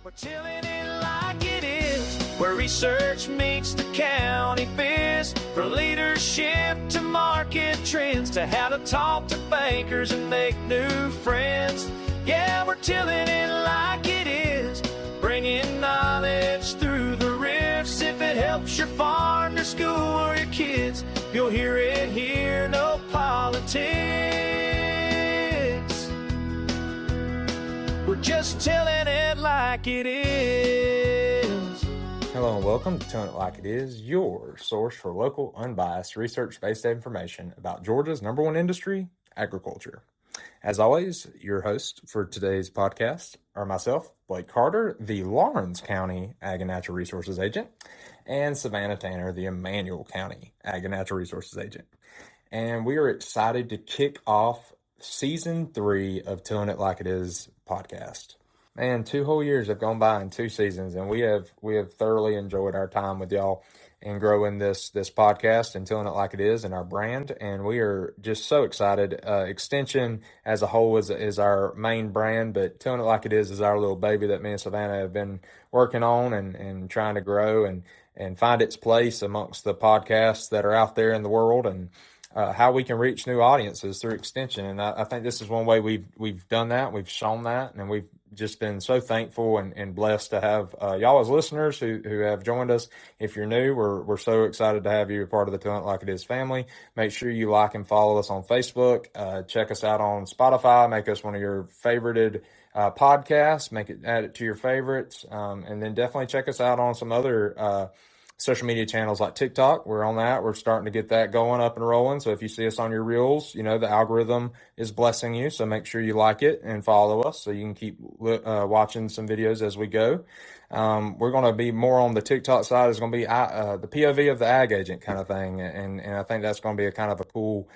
We're tilling it like it is, where research meets the county biz. From leadership to market trends, to how to talk to bankers and make new friends. Yeah, we're tilling it like it is, bringing knowledge through the rifts. If it helps your farm, your school, or your kids, you'll hear it here, no politics. We're just telling it like it is. Hello and welcome to Telling It Like It Is, your source for local, unbiased, research-based information about Georgia's number one industry, agriculture. As always, your host for today's podcast are myself, Blake Carter, the Lawrence County Ag and Natural Resources Agent, and Savannah Tanner, the Emmanuel County Ag and Natural Resources Agent. And we are excited to kick off Season 3 of Telling It Like It Is podcast. Man, 2 whole years have gone by in 2 seasons, and we have thoroughly enjoyed our time with y'all and growing this podcast and telling it like it is and our brand. And we are just so excited. Extension as a whole is our main brand, but telling it like it is our little baby that me and Savannah have been working on and trying to grow and find its place amongst the podcasts that are out there in the world, and how we can reach new audiences through extension. And I think this is one way we've done that. We've shown that, and we've just been so thankful and blessed to have y'all as listeners who have joined us. If you're new, we're so excited to have you a part of the Telling It Like It Is family. Make sure you like and follow us on Facebook. Check us out on Spotify. Make us one of your favorited podcasts. Add it to your favorites. And then definitely check us out on some other social media channels like TikTok. We're on that. We're starting to get that going up and rolling. So if you see us on your reels, you know, the algorithm is blessing you. So make sure you like it and follow us so you can keep watching some videos as we go. We're going to be more on the TikTok side. It's going to be the POV of the ag agent kind of thing. And I think that's going to be a kind of a cool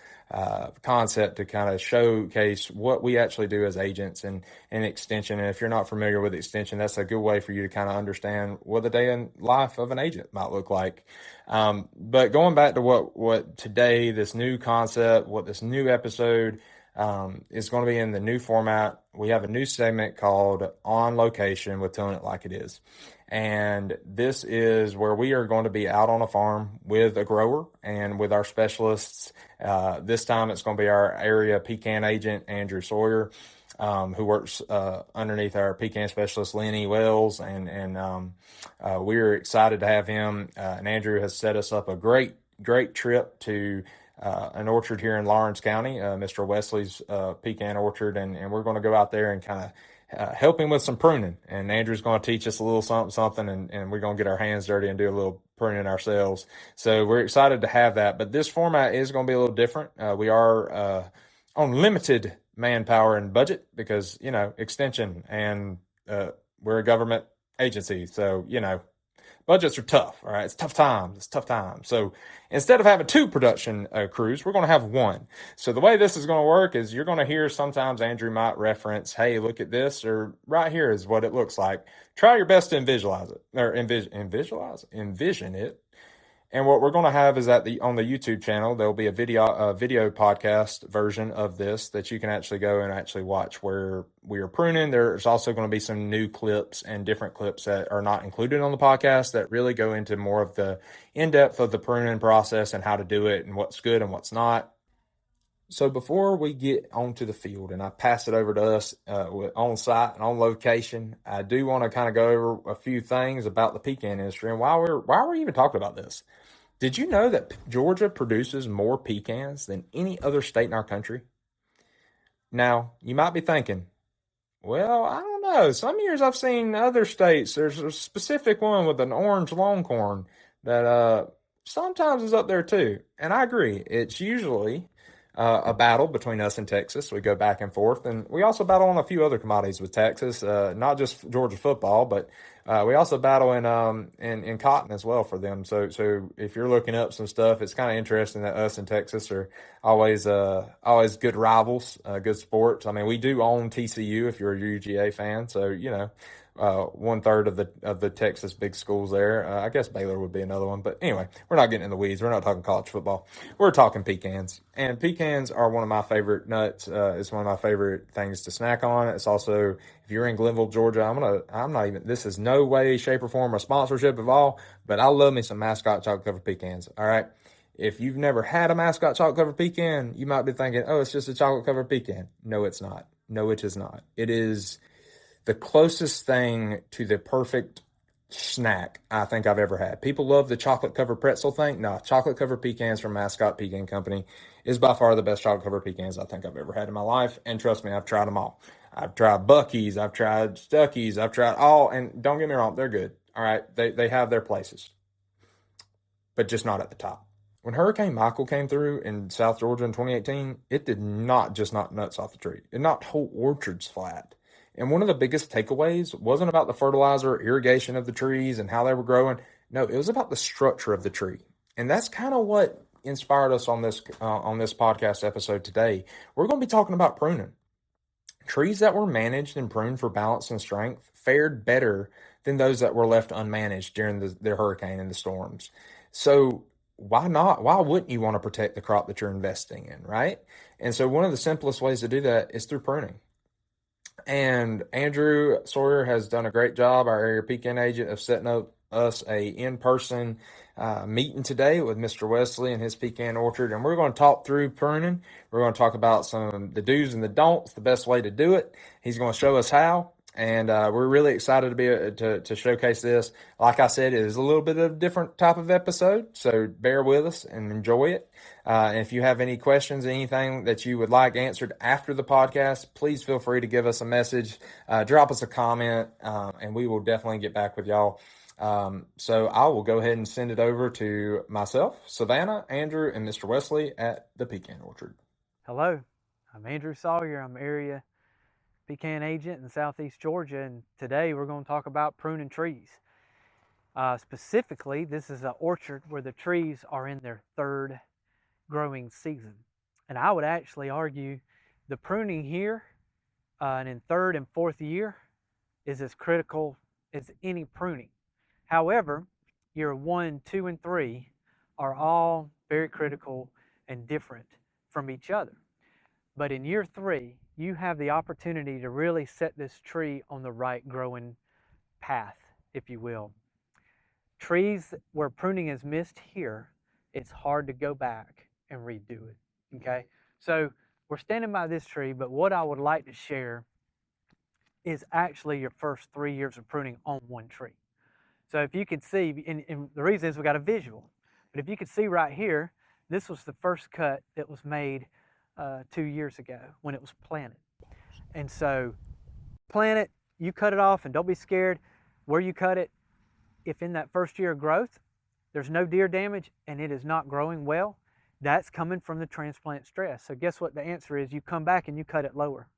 concept to kind of showcase what we actually do as agents and extension. And if you're not familiar with extension, that's a good way for you to kind of understand what the day in life of an agent might look like. But going back to what today, this new concept, what this new episode is going to be in the new format. We have a new segment called On Location with Telling It Like It Is. And this is where we are going to be out on a farm with a grower and with our specialists. This time it's going to be our area pecan agent, Andrew Sawyer, who works underneath our pecan specialist, Lenny Wells. And we're excited to have him. And Andrew has set us up a great trip to an orchard here in Lawrence County, Mr. Wesley's pecan orchard. And we're going to go out there and kind of help him with some pruning. And Andrew's going to teach us a little something, and we're going to get our hands dirty and do a little pruning ourselves. So we're excited to have that. But this format is going to be a little different. We are on limited manpower and budget because, you know, extension, and we're a government agency. So, you know, budgets are tough, all right? It's tough times. So instead of having 2 production crews, we're going to have 1. So the way this is going to work is you're going to hear sometimes Andrew might reference, hey, look at this, or right here is what it looks like. Try your best to visualize it, or envision it. And what we're going to have is on the YouTube channel, there'll be a video podcast version of this that you can actually go and actually watch where we are pruning. There's also going to be some new clips and different clips that are not included on the podcast that really go into more of the in-depth of the pruning process and how to do it and what's good and what's not. So before we get onto the field and I pass it over to us on site and on location, I do want to kind of go over a few things about the pecan industry and why we're even talking about this. Did you know that Georgia produces more pecans than any other state in our country? Now, you might be thinking, well, I don't know. Some years I've seen other states, there's a specific one with an orange longhorn that sometimes is up there too. And I agree. It's usually a battle between us and Texas. We go back and forth, and we also battle on a few other commodities with Texas, not just Georgia football, but we also battle in cotton as well for them. So if you're looking up some stuff, it's kind of interesting that us and Texas are always good rivals, good sports. I mean, we do own TCU if you're a UGA fan, so you know 1/3 of the Texas big schools there. I guess Baylor would be another one, but anyway, we're not getting in the weeds. We're not talking college football. We're talking pecans, and pecans are one of my favorite nuts. It's one of my favorite things to snack on. It's also, if you're in Glenville, Georgia, I'm not even. This is no way, shape, or form a sponsorship of all, but I love me some Mascot chocolate covered pecans. All right. If you've never had a Mascot chocolate covered pecan, you might be thinking, oh, it's just a chocolate covered pecan. No, it's not. No, it is not. It is the closest thing to the perfect snack I think I've ever had. People love the chocolate covered pretzel thing. No, chocolate covered pecans from Mascot Pecan Company is by far the best chocolate covered pecans I think I've ever had in my life. And trust me, I've tried them all. I've tried Buc-ee's, I've tried Stuckey's, I've tried all, and don't get me wrong, they're good. All right, they have their places, but just not at the top. When Hurricane Michael came through in South Georgia in 2018, it did not just knock nuts off the tree. It knocked whole orchards flat. And one of the biggest takeaways wasn't about the fertilizer, irrigation of the trees, and how they were growing. No, it was about the structure of the tree. And that's kind of what inspired us on this podcast episode today. We're going to be talking about pruning. Trees that were managed and pruned for balance and strength fared better than those that were left unmanaged during the hurricane and the storms. So why not? Why wouldn't you want to protect the crop that you're investing in, right? And so one of the simplest ways to do that is through pruning. And Andrew Sawyer has done a great job, our area pecan agent, of setting up us a in-person meeting today with Mr. Wesley and his pecan orchard. And we're going to talk through pruning. We're going to talk about some of the do's and the don'ts, the best way to do it. He's going to show us how. And we're really excited to be to showcase this. Like I said, it is a little bit of a different type of episode, so bear with us and enjoy it. And if you have any questions, anything that you would like answered after the podcast, please feel free to give us a message, drop us a comment, and we will definitely get back with y'all. So I will go ahead and send it over to myself, Savannah, Andrew, and Mr. Wesley at the Pecan Orchard. Hello, I'm Andrew Sawyer. I'm area pecan agent in southeast Georgia, and today we're going to talk about pruning trees. Specifically, this is an orchard where the trees are in their third growing season. And I would actually argue the pruning here and in third and fourth year is as critical as any pruning. However, year 1, 2, and 3 are all very critical and different from each other. But in year 3, you have the opportunity to really set this tree on the right growing path, if you will. Trees where pruning is missed here, it's hard to go back and redo it, okay? So we're standing by this tree, but what I would like to share is actually your first 3 years of pruning on one tree. So if you could see, and the reason is we got a visual, but if you could see right here, this was the first cut that was made 2 years ago when it was planted. And so plant it, you cut it off, and don't be scared where you cut it. If in that first year of growth there's no deer damage and it is not growing well, that's coming from the transplant stress. So guess what the answer is? You come back and you cut it lower,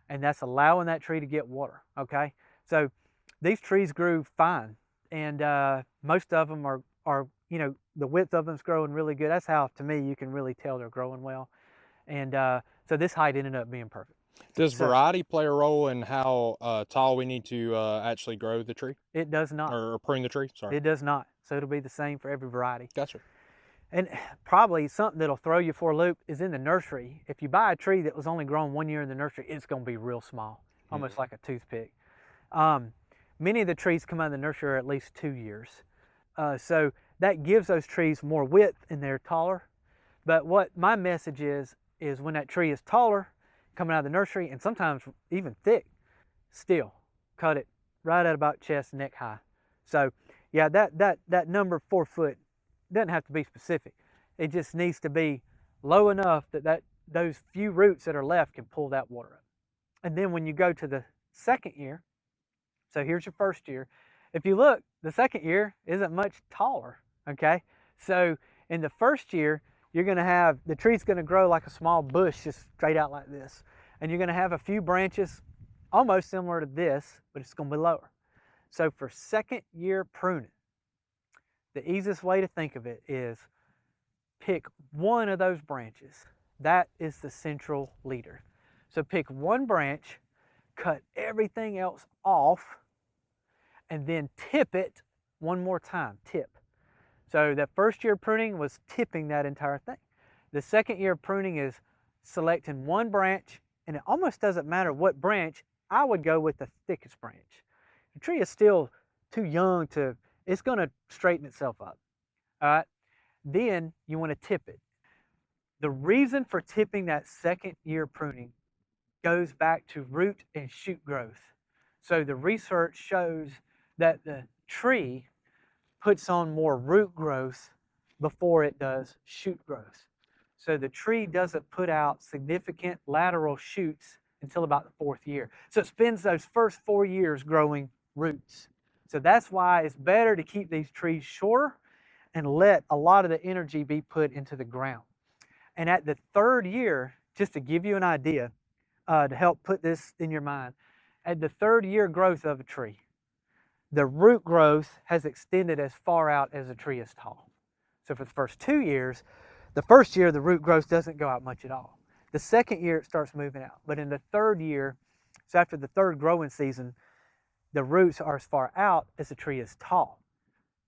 and that's allowing that tree to get water, okay? So these trees grew fine, and most of them are the width of them is growing really good. That's how, to me, you can really tell they're growing well. And so this height ended up being perfect. Does variety play a role in how tall we need to actually grow the tree? It does not. Or prune the tree, sorry. It does not. So it'll be the same for every variety. Gotcha. And probably something that'll throw you for a loop is in the nursery. If you buy a tree that was only grown 1 year in the nursery, it's going to be real small, almost like a toothpick. Many of the trees come out of the nursery are at least 2 years. So that gives those trees more width and they're taller. But what my message is when that tree is taller, coming out of the nursery, and sometimes even thick, still cut it right at about chest, neck high. So yeah, that number 4 foot doesn't have to be specific. It just needs to be low enough that those few roots that are left can pull that water up. And then when you go to the second year, so here's your first year. If you look, the second year isn't much taller, okay? So in the first year, you're going to have, the tree's going to grow like a small bush just straight out like this. And you're going to have a few branches almost similar to this, but it's going to be lower. So for second year pruning, the easiest way to think of it is pick one of those branches. That is the central leader. So pick one branch, cut everything else off, and then tip it one more time, tip. So that first year of pruning was tipping that entire thing. The second year of pruning is selecting one branch, and it almost doesn't matter what branch. I would go with the thickest branch. The tree is still too young to, it's going to straighten itself up. All right, then you want to tip it. The reason for tipping that second year pruning goes back to root and shoot growth. So the research shows that the tree puts on more root growth before it does shoot growth. So the tree doesn't put out significant lateral shoots until about the fourth year. So it spends those first 4 years growing roots. So that's why it's better to keep these trees shorter and let a lot of the energy be put into the ground. And at the third year, just to give you an idea, to help put this in your mind, at the third year growth of a tree, the root growth has extended as far out as a tree is tall. So for the first 2 years, the first year the root growth doesn't go out much at all. The second year it starts moving out. But in the third year, so after the third growing season, the roots are as far out as the tree is tall.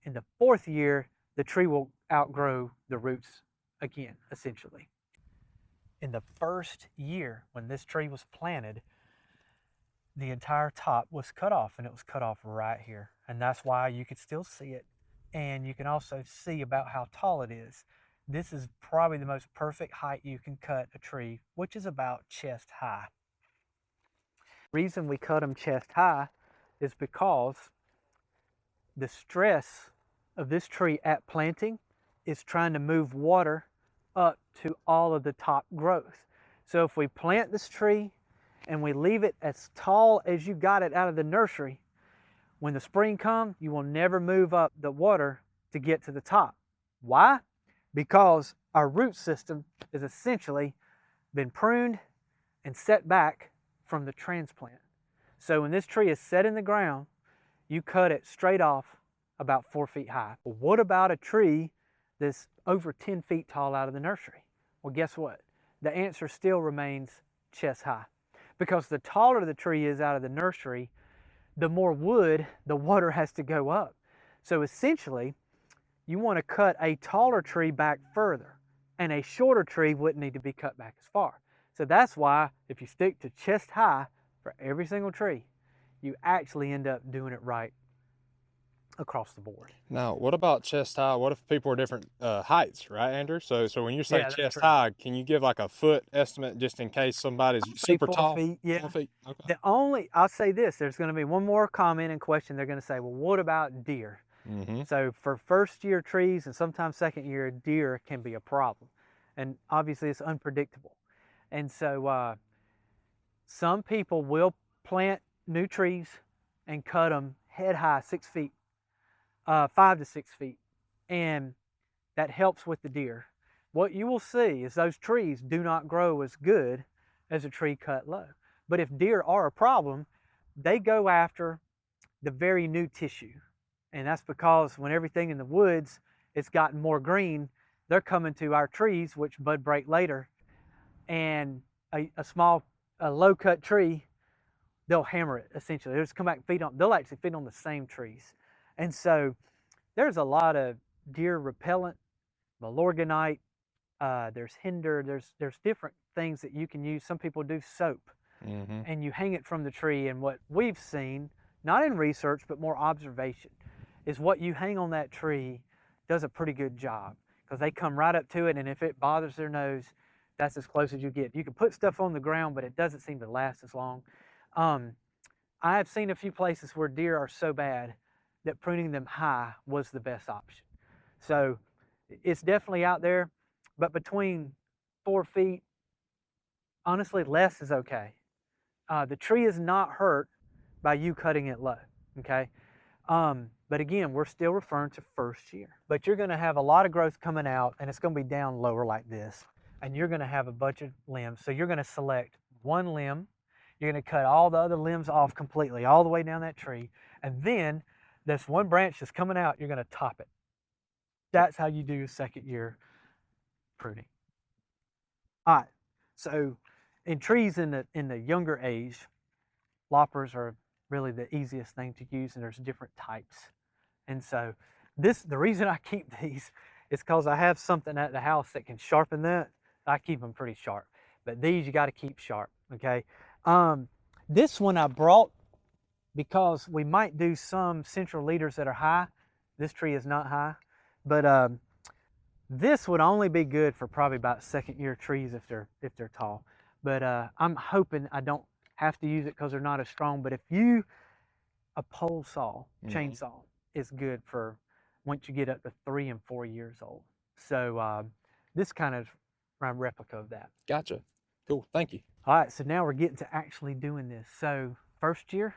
In the fourth year, the tree will outgrow the roots again, essentially. In the first year, when this tree was planted, the entire top was cut off, and it was cut off right here. And that's why you could still see it. And you can also see about how tall it is. This is probably the most perfect height you can cut a tree, which is about chest high. The reason we cut them chest high is because the stress of this tree at planting is trying to move water up to all of the top growth. So if we plant this tree and we leave it as tall as you got it out of the nursery, when the spring comes, you will never move up the water to get to the top. Why? Because our root system has essentially been pruned and set back from the transplant. So when this tree is set in the ground, you cut it straight off about 4 feet high. Well, what about a tree that's over 10 feet tall out of the nursery? Well, guess what? The answer still remains chest high. Because the taller the tree is out of the nursery, the more wood the water has to go up. So essentially, you want to cut a taller tree back further, and a shorter tree wouldn't need to be cut back as far. So that's why if you stick to chest high for every single tree, you actually end up doing it right across the board. Now, what about chest high? What if people are different heights, right, Andrew? So when you say Yeah, that's chest true. high, can you give like a foot estimate just in case somebody's Say super 4 tall? feet, yeah. 4 feet. Okay. The only, I'll say this, there's going to be one more comment and question. They're going to say, well, what about deer? Mm-hmm. So for first year trees and sometimes second year, deer can be a problem. And obviously it's unpredictable. And so some people will plant new trees and cut them head high, 6 feet, 5 to 6 feet. And that helps with the deer. What you will see is those trees do not grow as good as a tree cut low. But if deer are a problem, they go after the very new tissue. And that's because when everything in the woods it's gotten more green, they're coming to our trees, which bud break later. And a low cut tree, they'll hammer it essentially. They'll just come back and feed on, they'll actually feed on the same trees. And so there's a lot of deer repellent, Milorganite, there's hinder, there's different things that you can use. Some people do soap, and you hang it from the tree. And what we've seen, not in research, but more observation, is what you hang on that tree does a pretty good job, because they come right up to it, and if it bothers their nose, that's as close as you get. You can put stuff on the ground, but it doesn't seem to last as long. I have seen a few places where deer are so bad that pruning them high was the best option. So it's definitely out there, but between 4 feet, honestly, less is okay. The tree is not hurt by you cutting it low, okay? But again, we're still referring to first year. But you're gonna have a lot of growth coming out, and it's gonna be down lower like this, and you're gonna have a bunch of limbs. So you're gonna select one limb, you're gonna cut all the other limbs off completely, all the way down that tree, and then this one branch that's coming out, you're gonna top it. That's how you do second year pruning. All right, so in trees in the younger age, loppers are really the easiest thing to use, and there's different types. And so the reason I keep these is because I have something at the house that can sharpen that. I keep them pretty sharp, but these you got to keep sharp, okay? This one I brought because we might do some central leaders that are high. This tree is not high, but this would only be good for probably about second-year trees if they're tall. But I'm hoping I don't have to use it because they're not as strong. But a pole saw, chainsaw, is good for once you get up to 3 and 4 years old. So this kind of my replica of that. Gotcha. Cool. Thank you. All right, so now we're getting to actually doing this. So first year,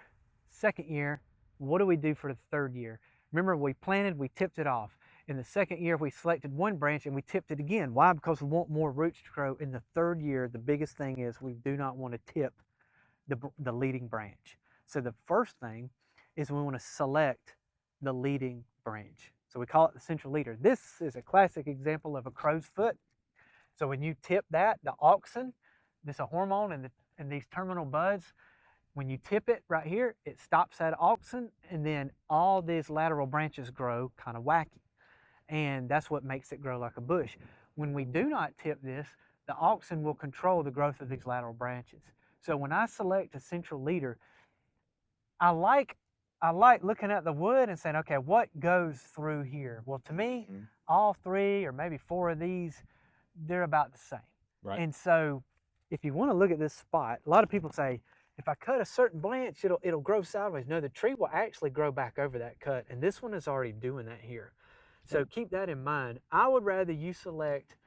second year, what do we do for the third year? Remember, we planted, we tipped it off. In the second year, we selected one branch and we tipped it again. Why? Because we want more roots to grow. In the third year, the biggest thing is we do not want to tip the leading branch. So the first thing is we want to select the leading branch. So we call it the central leader. This is a classic example of a crow's foot. So when you tip that, the auxin, this is a hormone and these terminal buds, when you tip it right here, it stops that auxin, and then all these lateral branches grow kind of wacky. And that's what makes it grow like a bush. When we do not tip this, the auxin will control the growth of these lateral branches. So when I select a central leader, I like looking at the wood and saying, okay, what goes through here? Well, to me, all 3 or maybe 4 of these, they're about the same. Right. And so if you want to look at this spot, a lot of people say, if I cut a certain branch, it'll grow sideways. No, the tree will actually grow back over that cut. And this one is already doing that here. So keep that in mind. I would rather you select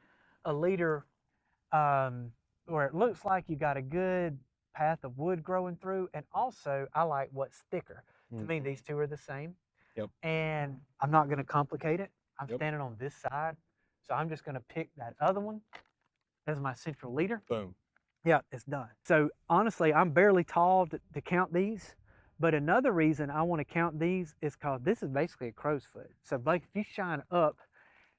a leader where it looks like you got a good path of wood growing through. And also, I like what's thicker. To me, these two are the same. Yep. And I'm not going to complicate it. I'm standing on this side. So I'm just going to pick that other one as my central leader. Boom. Yeah, it's done. So honestly, I'm barely tall to count these. But another reason I want to count these is because this is basically a crow's foot. So Blake, if you shine up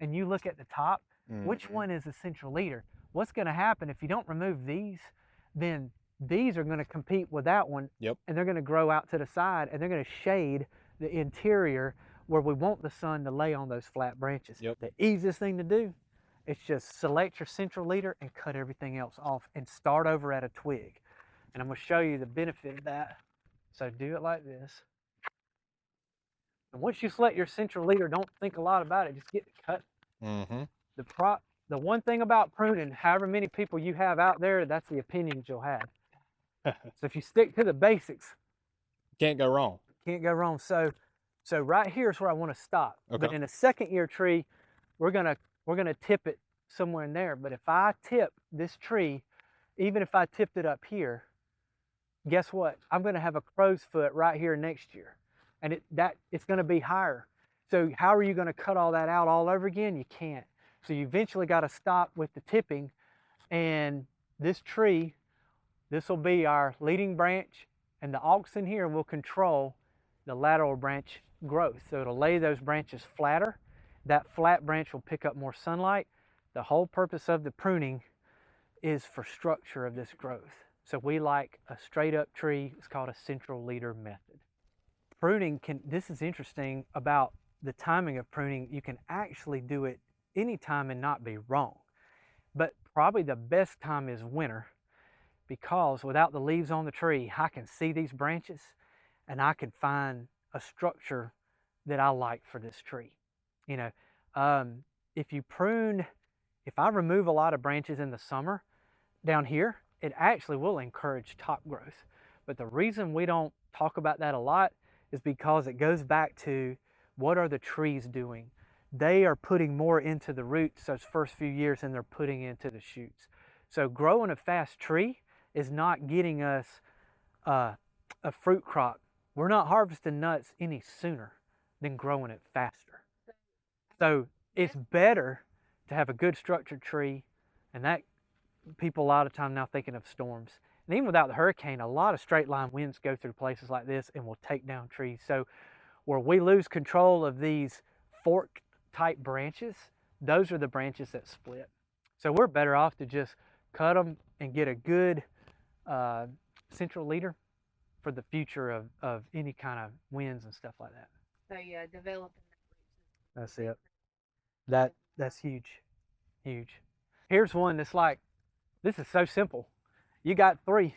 and you look at the top, which one is the central leader? What's going to happen if you don't remove these, then these are going to compete with that one. Yep. And they're going to grow out to the side, and they're going to shade the interior where we want the sun to lay on those flat branches. Yep. The easiest thing to do is just select your central leader and cut everything else off and start over at a twig. And I'm going to show you the benefit of that. So do it like this. And once you select your central leader, don't think a lot about it. Just get the cut. The one thing about pruning, however many people you have out there, that's the opinions you'll have. So if you stick to the basics, can't go wrong. Can't go wrong. So right here is where I want to stop. Okay. But in a second year tree, we're gonna tip it somewhere in there. But if I tip this tree, even if I tipped it up here, guess what? I'm going to have a crow's foot right here next year, and it's going to be higher. So how are you going to cut all that out all over again? You can't. So you eventually got to stop with the tipping, and this tree, this will be our leading branch, and the auxin here will control the lateral branch growth. So it'll lay those branches flatter. That flat branch will pick up more sunlight. The whole purpose of the pruning is for structure of this growth. So we like a straight up tree. It's called a central leader method. Pruning this is interesting about the timing of pruning. You can actually do it anytime and not be wrong. But probably the best time is winter, because without the leaves on the tree, I can see these branches and I can find a structure that I like for this tree. You know, if I remove a lot of branches in the summer down here, it actually will encourage top growth. But the reason we don't talk about that a lot is because it goes back to what are the trees doing? They are putting more into the roots those first few years than they're putting into the shoots. So growing a fast tree is not getting us a fruit crop. We're not harvesting nuts any sooner than growing it faster. So it's better to have a good structured tree, and that people a lot of time now thinking of storms. And even without the hurricane, a lot of straight line winds go through places like this and will take down trees. So where we lose control of these fork type branches, those are the branches that split. So we're better off to just cut them and get a good central leader for the future of any kind of winds and stuff like that. So yeah, developing that root That's system. it. That's huge, huge. Here's one that's like, this is so simple. You got 3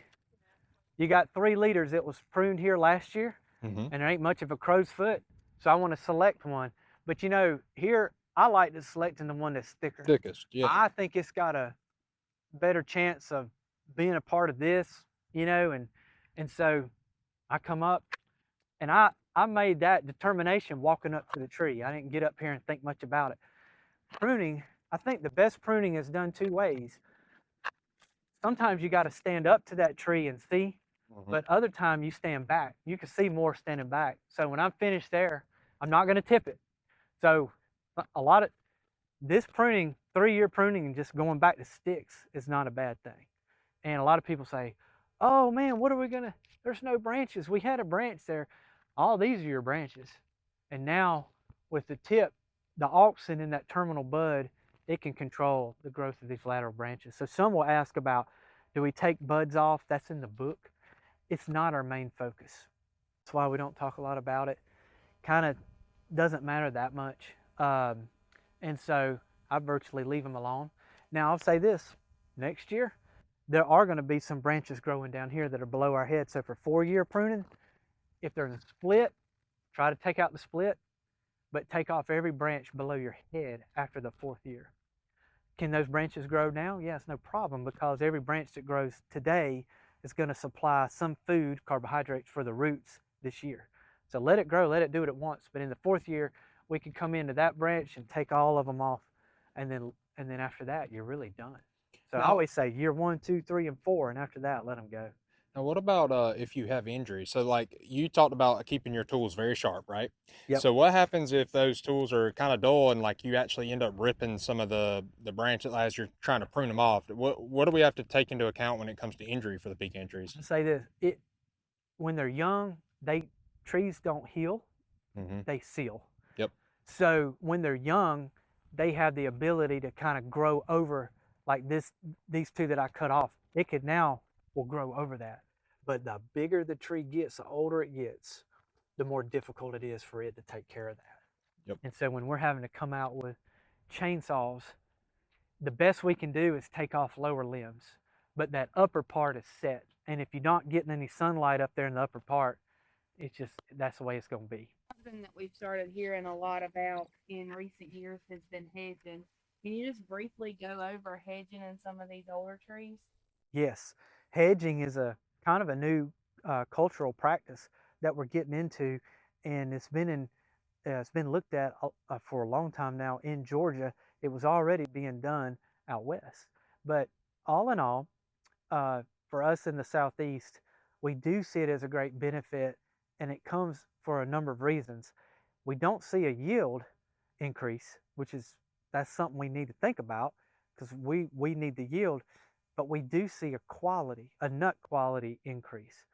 leaders that was pruned here last year, and there ain't much of a crow's foot, so I want to select one. But you know, here I like to selecting the one that's thicker. Thickest, yeah. I think it's got a better chance of being a part of this, you know, and so I come up and I made that determination walking up to the tree. I didn't get up here and think much about it. Pruning, I think the best pruning is done 2 ways. Sometimes you got to stand up to that tree and see, but other time you stand back. You can see more standing back. So when I'm finished there, I'm not going to tip it. So a lot of this pruning, 3-year pruning and just going back to sticks is not a bad thing. And a lot of people say, oh man, what are we gonna, there's no branches. We had a branch there. All these are your branches. And now with the tip, the auxin in that terminal bud, it can control the growth of these lateral branches. So some will ask about, do we take buds off? That's in the book. It's not our main focus. That's why we don't talk a lot about it. Kind of doesn't matter that much. And so I virtually leave them alone. Now I'll say this, next year, there are going to be some branches growing down here that are below our head. So for 4-year pruning, if there's a split, try to take out the split, but take off every branch below your head after the 4th year. Can those branches grow now? Yes, no problem, because every branch that grows today is going to supply some food, carbohydrates for the roots this year. So let it grow, let it do it at once. But in the 4th year, we can come into that branch and take all of them off, and then after that, you're really done. So I always say year 1, 2, 3, and 4, and after that, let them go. Now, what about if you have injuries? So, like you talked about keeping your tools very sharp, right? Yep. So, what happens if those tools are kind of dull and like you actually end up ripping some of the branches as you're trying to prune them off? What do we have to take into account when it comes to injury for the pecan trees? I'll say this: when they're young, trees don't heal; they seal. Yep. So when they're young, they have the ability to kind of grow over, like these 2 that I cut off. It could now will grow over that. But the bigger the tree gets, the older it gets, the more difficult it is for it to take care of that. Yep. And so when we're having to come out with chainsaws, the best we can do is take off lower limbs, but that upper part is set. And if you're not getting any sunlight up there in the upper part, it's just, that's the way it's going to be. Something that we've started hearing a lot about in recent years has been hedging. Can you just briefly go over hedging in some of these older trees? Yes, hedging is a kind of a new cultural practice that we're getting into, and it's been looked at for a long time now in Georgia. It was already being done out west, but all in all, for us in the Southeast, we do see it as a great benefit, and it comes for a number of reasons. We don't see a yield increase, that's something we need to think about, because we need the yield. But we do see a nut quality increase,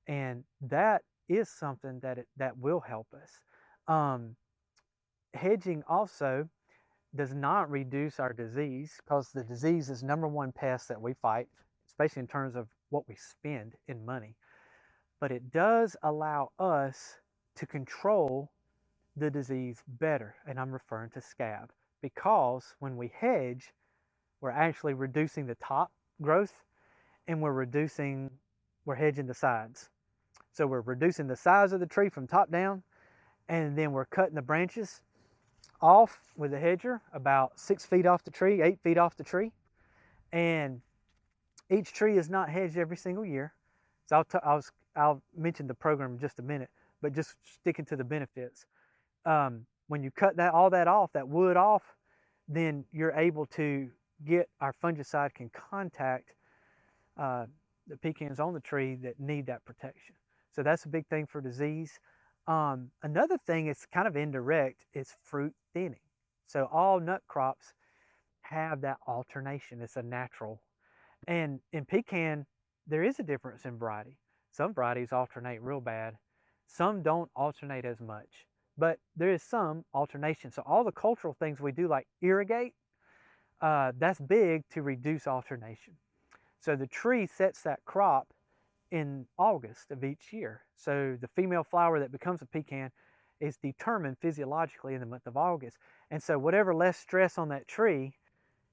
and that is something that will help us. Hedging also does not reduce our disease, because the disease is #1 pest that we fight, especially in terms of what we spend in money. But it does allow us to control the disease better, and I'm referring to scab, because when we hedge, we're actually reducing the top growth, and we're hedging the sides. So we're reducing the size of the tree from top down, and then we're cutting the branches off with a hedger about 6 feet off the tree, 8 feet off the tree. And each tree is not hedged every single year. So I'll mention the program in just a minute, but just sticking to the benefits. When you cut all that off, that wood off, then you're able to get our fungicide can contact the pecans on the tree that need that protection. So that's a big thing for disease. Another thing is kind of indirect, is fruit thinning. So all nut crops have that alternation. It's a natural. And in pecan, there is a difference in variety. Some varieties alternate real bad. Some don't alternate as much, but there is some alternation. So all the cultural things we do, like irrigate, that's big to reduce alternation. So the tree sets that crop in August of each year. So the female flower that becomes a pecan is determined physiologically in the month of August. And so whatever less stress on that tree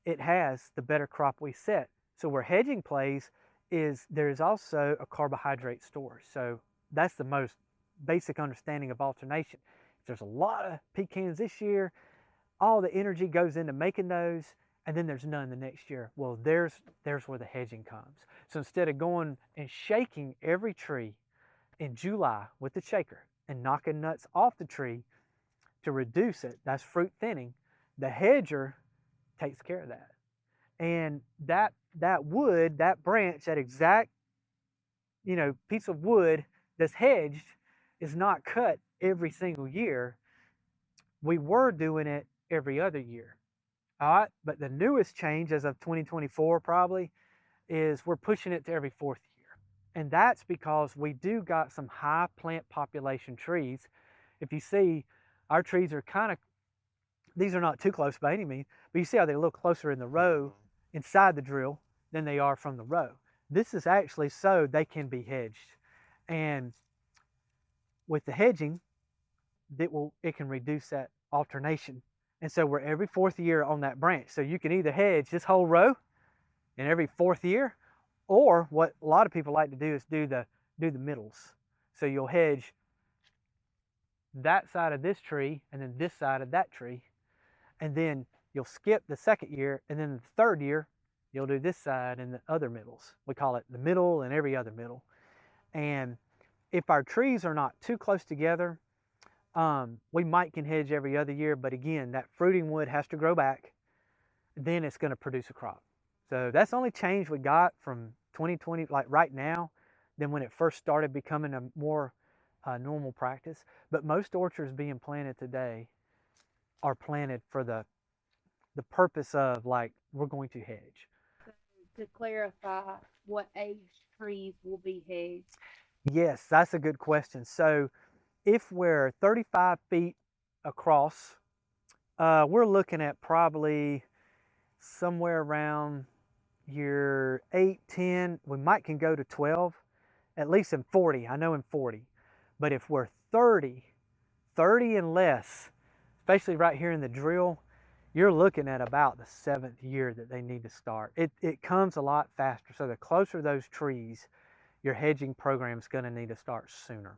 it has, the better crop we set. So where hedging plays is there is also a carbohydrate store. So that's the most basic understanding of alternation. If there's a lot of pecans this year, all the energy goes into making those, and then there's none the next year. Well, there's where the hedging comes. So instead of going and shaking every tree in July with the shaker and knocking nuts off the tree to reduce it, that's fruit thinning, the hedger takes care of that. And that wood, that branch, that exact piece of wood that's hedged is not cut every single year. We were doing it every other year. All right, but the newest change as of 2024 probably is we're pushing it to every 4th year. And that's because we do got some high plant population trees. If you see, our trees are kind of, these are not too close by any means, but you see how they're a little closer in the row inside the drill than they are from the row. This is actually so they can be hedged. And with the hedging, it can reduce that alternation. And so we're every 4th year on that branch. So you can either hedge this whole row in every 4th year, or what a lot of people like to do is do the middles. So you'll hedge that side of this tree and then this side of that tree, and then you'll skip the 2nd year, and then the 3rd year you'll do this side and the other middles. We call it the middle and every other middle. And if our trees are not too close together, we might can hedge every other year, but again, that fruiting wood has to grow back, then it's going to produce a crop. So that's the only change we got from 2020, like right now, than when it first started becoming a more normal practice. But most orchards being planted today are planted for the purpose of, like, we're going to hedge. To clarify, what age trees will be hedged? Yes, that's a good question. So if we're 35 feet across, we're looking at probably somewhere around year 8, 10. We might can go to 12, at least in 40. I know in 40. But if we're 30 and less, especially right here in the drill, you're looking at about the 7th year that they need to start. It comes a lot faster. So the closer those trees, your hedging program is going to need to start sooner.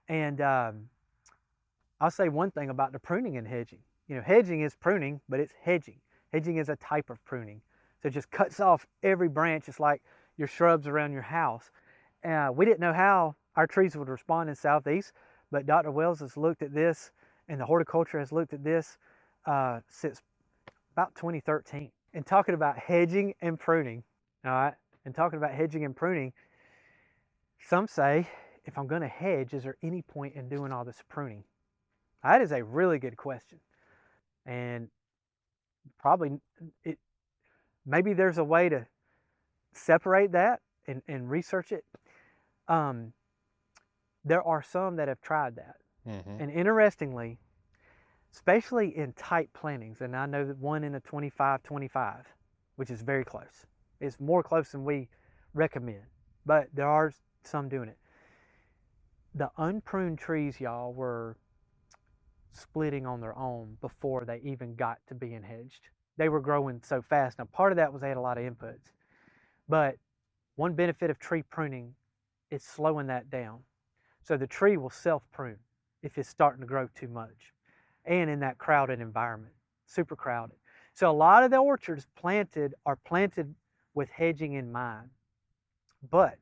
And I'll say one thing about the pruning and hedging. Hedging is pruning, but it's hedging. Hedging is a type of pruning. So it just cuts off every branch. It's like your shrubs around your house. We didn't know how our trees would respond in Southeast, but Dr. Wells has looked at this, and the horticulture has looked at this since about 2013. And talking about hedging and pruning, all right, and talking about hedging and pruning, some say, if I'm going to hedge, is there any point in doing all this pruning? That is a really good question. And probably maybe there's a way to separate that and research it. There are some that have tried that. Mm-hmm. And interestingly, especially in tight plantings, and I know that one in a 25-25, which is very close. It's more close than we recommend, but there are some doing it. The unpruned trees, y'all, were splitting on their own before they even got to being hedged. They were growing so fast. Now, part of that was they had a lot of inputs, but one benefit of tree pruning is slowing that down. So the tree will self-prune if it's starting to grow too much, and in that crowded environment, super crowded. So a lot of the orchards are planted with hedging in mind, but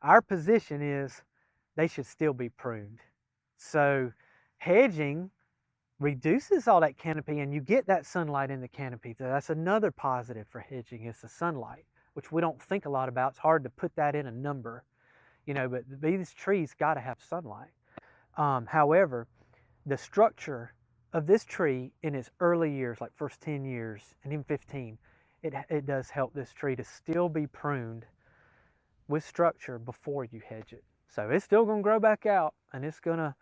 our position is they should still be pruned. So hedging reduces all that canopy, and you get that sunlight in the canopy. So that's another positive for hedging, is the sunlight, which we don't think a lot about. It's hard to put that in a number, but these trees got to have sunlight. However, the structure of this tree in its early years, like first 10 years and even 15, it does help this tree to still be pruned with structure before you hedge it. So it's still going to grow back out, and it's going to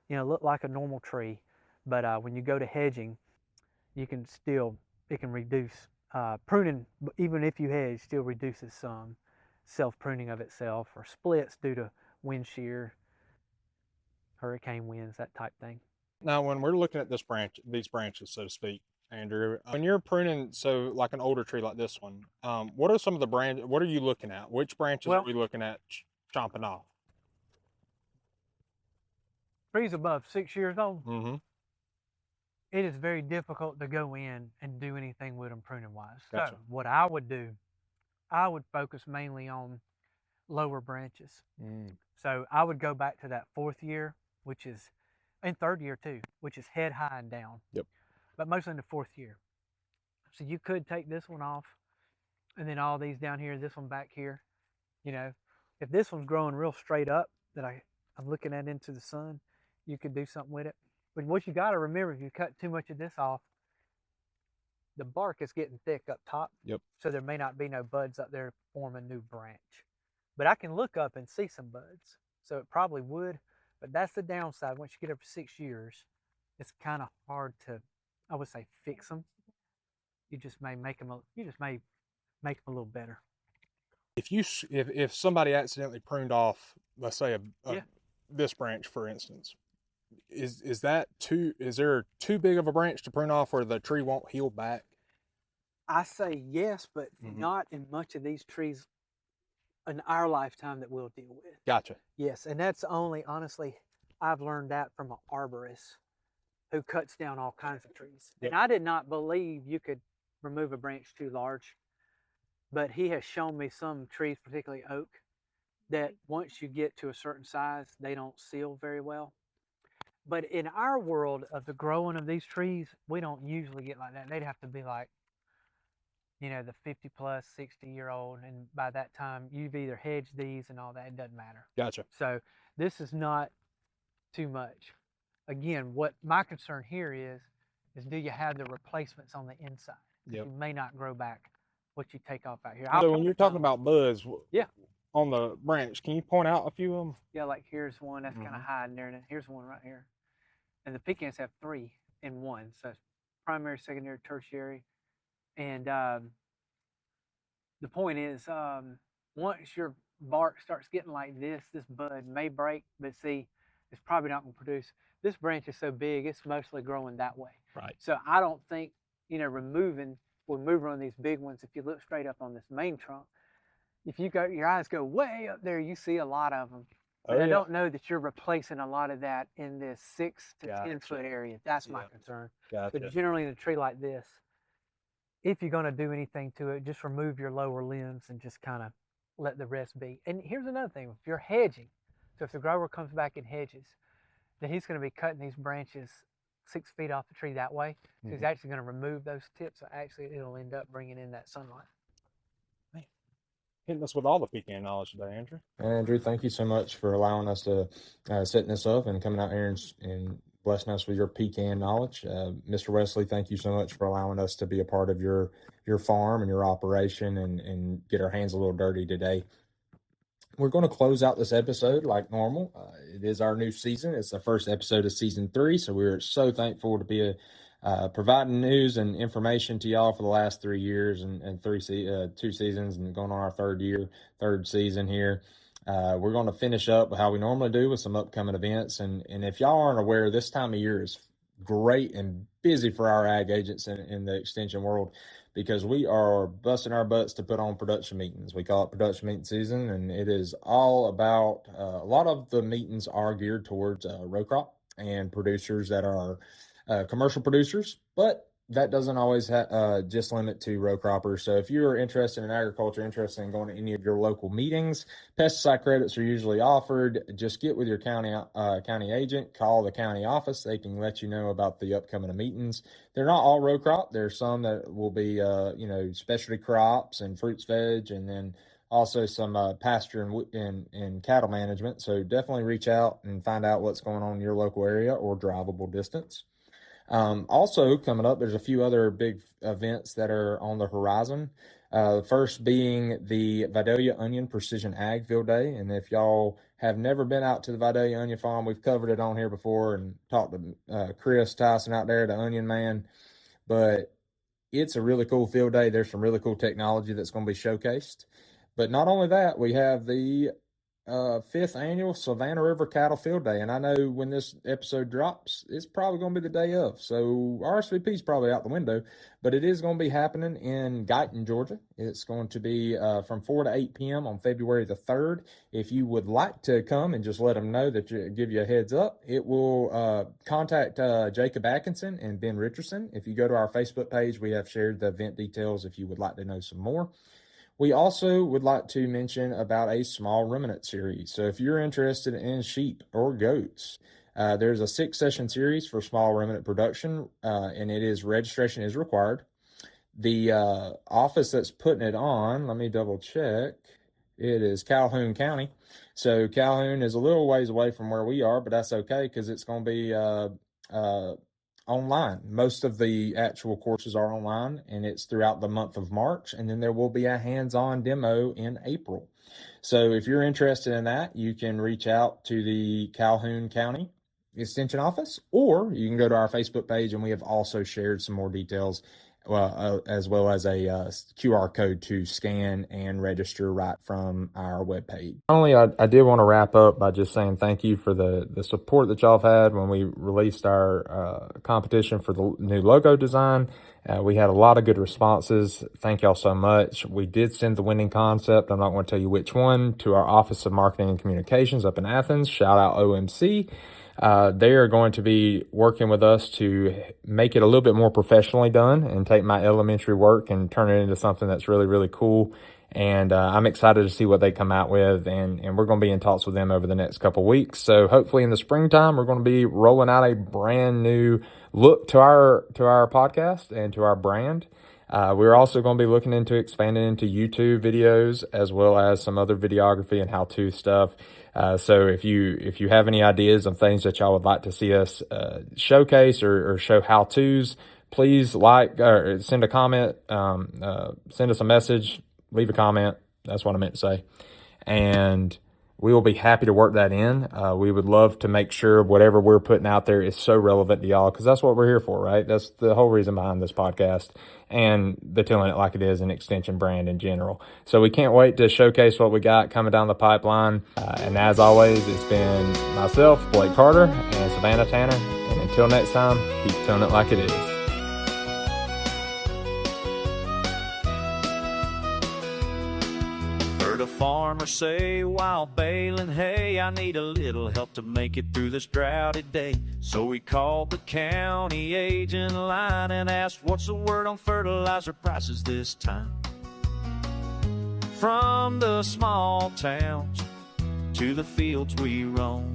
look like a normal tree. But when you go to hedging, it can reduce. Pruning, even if you hedge, still reduces some. self-pruning of itself, or splits due to wind shear, hurricane winds, that type thing. Now, when we're looking at these branches, so to speak, Andrew, when you're pruning, so like an older tree like this one, what are some of the what are you looking at? Which branches are we looking at chomping off? Trees above 6 years old, Mm-hmm. it is very difficult to go in and do anything with them pruning wise. Gotcha. So what I would do, I would focus mainly on lower branches. So I would go back to that 4th year, which is, and 3rd year too, which is head high and down. Yep. But mostly in the 4th year. So you could take this one off, and then all these down here, this one back here. You know, if this one's growing real straight up that I'm looking at into the sun, you could do something with it. But what you got to remember, if you cut too much of this off, the bark is getting thick up top. Yep. So there may not be no buds up there to form a new branch. But I can look up and see some buds. So it probably would. But that's the downside. Once you get over 6 years, it's kind of hard to, I would say, fix them. You just may make them a little better. If somebody accidentally pruned off, let's say this branch, for instance, is there too big of a branch to prune off where the tree won't heal back? I say yes, but not in much of these trees in our lifetime that we'll deal with. Gotcha. Yes, and that's only, honestly, I've learned that from an arborist who cuts down all kinds of trees. Yep. And I did not believe you could remove a branch too large, but he has shown me some trees, particularly oak, that once you get to a certain size, they don't seal very well. But in our world of the growing of these trees, we don't usually get like that. They'd have to be like, you know, the 50 plus 60-year-old, and by that time you've either hedged these and all that. It doesn't matter. Gotcha. So this is not too much. Again, what my concern here is do you have the replacements on the inside? Yep. You may not grow back what you take off out here. So when you're talking about buds, yeah, on the branch, can you point out a few of them? Yeah, like here's one that's kind of high in there, and here's one right here. And the pecans have 3 in 1, so it's primary, secondary, tertiary. And the point is, once your bark starts getting like this bud may break, but see, it's probably not going to produce. This branch is so big, it's mostly growing that way. Right. So I don't think, you know, removing on these big ones, if you look straight up on this main trunk, if you go, your eyes go way up there, you see a lot of them. But I don't know that you're replacing a lot of that in this 6 to 10 foot area. That's my concern. Gotcha. But generally in a tree like this, if you're going to do anything to it, just remove your lower limbs and just kind of let the rest be. And here's another thing. If you're hedging, so if the grower comes back and hedges, then he's going to be cutting these branches 6 feet off the tree that way. So he's actually going to remove those tips. So actually it'll end up bringing in that sunlight. Hitting us with all the pecan knowledge today, Andrew. Andrew, thank you so much for allowing us to setting this up and coming out here and blessing us with your pecan knowledge. Mr. Wesley, thank you so much for allowing us to be a part of your farm and your operation and get our hands a little dirty today. We're going to close out this episode like normal. It is our new season. It's the first episode of season 3, so we're so thankful to be providing news and information to y'all for the last 3 years and 2 seasons and going on our third season here. We're going to finish up how we normally do with some upcoming events. And if y'all aren't aware, this time of year is great and busy for our ag agents in the extension world, because we are busting our butts to put on production meetings. We call it production meeting season, and it is all about, a lot of the meetings are geared towards row crop and producers that are commercial producers, but that doesn't always just limit to row croppers. So if you're interested in agriculture, interested in going to any of your local meetings, pesticide credits are usually offered. Just get with your county agent, call the county office. They can let you know about the upcoming meetings. They're not all row crop. There's some that will be, specialty crops and fruits, veg, and then also some pasture and cattle management. So definitely reach out and find out what's going on in your local area or drivable distance. Also coming up, there's a few other big events that are on the horizon. First being the Vidalia Onion Precision Ag Field Day. And if y'all have never been out to the Vidalia Onion Farm, we've covered it on here before and talked to Chris Tyson out there, the Onion Man. But it's a really cool field day. There's some really cool technology that's going to be showcased. But not only that, we have the 5th annual Savannah River Cattle Field Day. And I know when this episode drops, it's probably going to be the day of. So RSVP is probably out the window, but it is going to be happening in Guyton, Georgia. It's going to be from 4 to 8 p.m. on February the 3rd. If you would like to come and just let them know that give you a heads up, it will contact Jacob Atkinson and Ben Richardson. If you go to our Facebook page, we have shared the event details if you would like to know some more. We also would like to mention about a small ruminant series. So if you're interested in sheep or goats, there's a 6-session series for small ruminant production, and registration is required. The office that's putting it on, let me double check, it is Calhoun County. So Calhoun is a little ways away from where we are, but that's okay because it's going to be online. Most of the actual courses are online, and it's throughout the month of March, and then there will be a hands-on demo in April. So if you're interested in that, you can reach out to the Calhoun County Extension Office, or you can go to our Facebook page, and we have also shared some more details, as well as a QR code to scan and register right from our webpage. Finally, I did want to wrap up by just saying thank you for the support that y'all have had when we released our competition for the new logo design. We had a lot of good responses. Thank y'all so much. We did send the winning concept, I'm not going to tell you which one, to our Office of Marketing and Communications up in Athens. Shout out OMC. They are going to be working with us to make it a little bit more professionally done and take my elementary work and turn it into something that's really, really cool. And I'm excited to see what they come out with, and we're going to be in talks with them over the next couple weeks. So hopefully in the springtime, we're going to be rolling out a brand new look to our podcast and to our brand. We're also going to be looking into expanding into YouTube videos, as well as some other videography and how-to stuff. So if you have any ideas of things that y'all would like to see us showcase or show how-tos, please like or send a comment, send us a message, leave a comment. That's what I meant to say. And we will be happy to work that in. We would love to make sure whatever we're putting out there is so relevant to y'all, because that's what we're here for, right? That's the whole reason behind this podcast and the Telling It Like It Is and extension brand in general. So we can't wait to showcase what we got coming down the pipeline. And as always, it's been myself, Blake Carter, and Savannah Tanner. And until next time, keep telling it like it is. Heard a farmer say while baling hay, I need a little help to make it through this droughty day. So he called the county agent line and asked, what's the word on fertilizer prices this time? From the small towns to the fields we roam,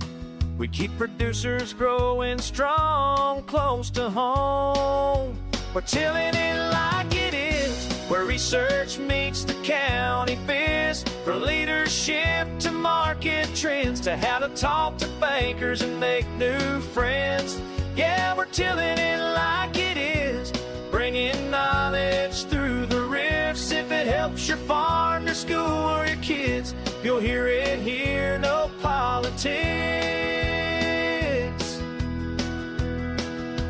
we keep producers growing strong close to home. We're tilling it like it is, where research meets the county biz. For leadership to market trends, to how to talk to bankers and make new friends. Yeah, we're tilling it like it is, bringing knowledge through the rifts. If it helps your farm, your school, or your kids, you'll hear it here, no politics.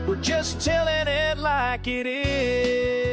We're just telling it like it is.